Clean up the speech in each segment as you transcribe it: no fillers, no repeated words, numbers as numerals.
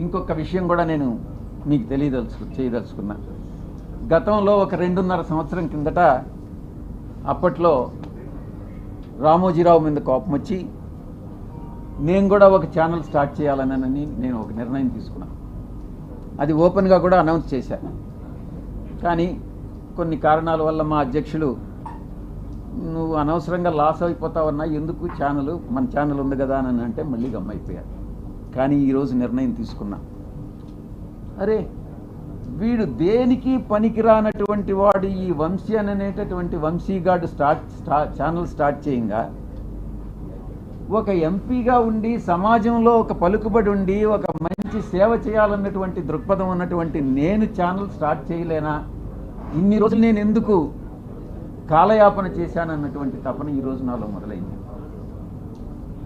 ఇంకొక విషయం కూడా నేను మీకు చేయదలుచుకున్నా. గతంలో ఒక 2.5 సంవత్సరం కిందట అప్పట్లో రామోజీరావు మీద కోపం వచ్చి నేను కూడా ఒక ఛానల్ స్టార్ట్ చేయాలనని నేను ఒక నిర్ణయం తీసుకున్నాను. అది ఓపెన్గా కూడా అనౌన్స్ చేశాను. కానీ కొన్ని కారణాల వల్ల మా అధ్యక్షులు నువ్వు అనవసరంగా లాస్ అయిపోతావన్నా, ఎందుకు మన ఛానల్ ఉంది కదా అని అంటే మళ్ళీ గమ్మైపోయారు. కానీ ఈరోజు నిర్ణయం తీసుకున్నా, అరే వీడు దేనికి పనికిరానటువంటి వాడు ఈ వంశీ అనేటటువంటి వంశీగాడు ఛానల్ స్టార్ట్ చేయంగా ఒక ఎంపీగా ఉండి సమాజంలో ఒక పలుకుబడి ఉండి ఒక మంచి సేవ చేయాలన్నటువంటి దృక్పథం ఉన్నటువంటి నేను ఛానల్ స్టార్ట్ చేయలేనా? ఇన్ని రోజులు నేను ఎందుకు కాలయాపన చేశానన్నటువంటి తపన ఈరోజు నాలో మొదలైంది.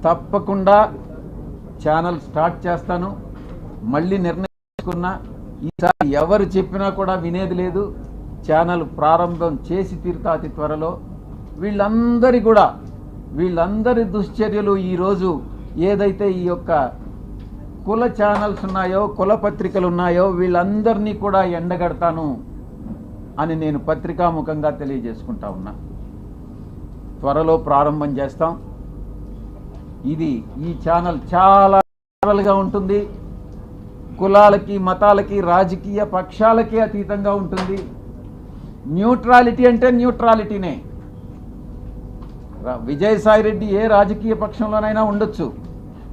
తప్పకుండా ఛానల్ స్టార్ట్ చేస్తాను. మళ్ళీ నిర్ణయించుకున్నా, ఈసారి ఎవరు చెప్పినా కూడా వినేది లేదు. ఛానల్ ప్రారంభం చేసి తీరుతా అతి త్వరలో. వీళ్ళందరి దుశ్చర్యలు ఈరోజు ఏదైతే ఈ యొక్క కుల ఛానల్స్ ఉన్నాయో, కుల పత్రికలు ఉన్నాయో, వీళ్ళందరినీ కూడా ఎండగడతాను అని నేను పత్రికాముఖంగా తెలియజేసుకుంటా ఉన్నా. త్వరలో ప్రారంభం చేస్తాం. ఈ ఛానల్ చాలా గా ఉంటుంది. కులాలకి, మతాలకి, రాజకీయ పక్షాలకి అతీతంగా ఉంటుంది. న్యూట్రాలిటీ అంటే న్యూట్రాలిటీనే. విజయసాయిరెడ్డి ఏ రాజకీయ పక్షంలోనైనా ఉండొచ్చు,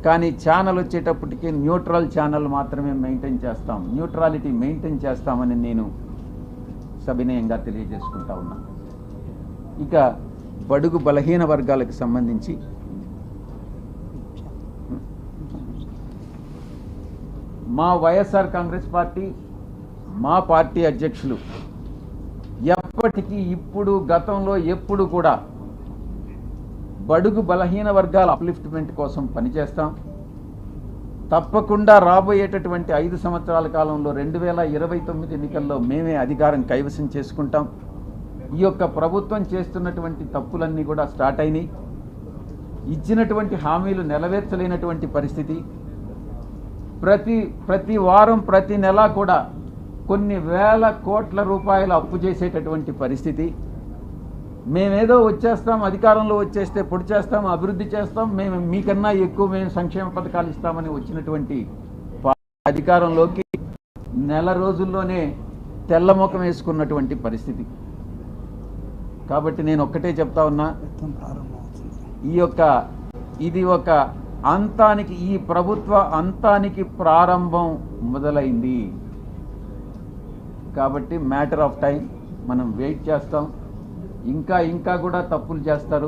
కానీ ఛానల్ వచ్చేటప్పటికి న్యూట్రల్ ఛానల్ మాత్రమే మెయింటైన్ చేస్తాం, న్యూట్రాలిటీ మెయింటైన్ చేస్తామని నేను సవినయంగా తెలియజేసుకుంటా ఉన్నా. ఇక బడుగు బలహీన వర్గాలకు సంబంధించి మా వైఎస్ఆర్ కాంగ్రెస్ పార్టీ, మా పార్టీ అధ్యక్షులు ఎప్పటికీ ఇప్పుడు గతంలో ఎప్పుడు కూడా బడుగు బలహీన వర్గాల అప్లిఫ్ట్మెంట్ కోసం పనిచేస్తాం. తప్పకుండా రాబోయేటటువంటి 5 సంవత్సరాల కాలంలో 2029 ఎన్నికల్లో మేమే అధికారం కైవసం చేసుకుంటాం. ఈ యొక్క ప్రభుత్వం చేస్తున్నటువంటి తప్పులన్నీ కూడా స్టార్ట్ అయినాయి. ఇచ్చినటువంటి హామీలు నెరవేర్చలేనటువంటి పరిస్థితి. ప్రతి వారం, ప్రతి నెల కూడా కొన్ని వేల కోట్ల రూపాయలు అప్పు చేసేటటువంటి పరిస్థితి. మేమేదో వచ్చేస్తాం, అధికారంలో వచ్చేస్తే పొడి చేస్తాం, అభివృద్ధి చేస్తాం, మేము మీకన్నా ఎక్కువ మేము సంక్షేమ పథకాలు ఇస్తామని వచ్చినటువంటి అధికారంలోకి నెల రోజుల్లోనే తెల్లముఖం వేసుకున్నటువంటి పరిస్థితి. కాబట్టి నేను ఒక్కటే చెప్తా ఉన్నా, ఇది ఒక అంతానికి, ఈ ప్రభుత్వ అంతానికి ప్రారంభం మొదలైంది. కాబట్టి మ్యాటర్ ఆఫ్ టైం. మనం వెయిట్ చేస్తాం. ఇంకా కూడా తప్పులు చేస్తారు.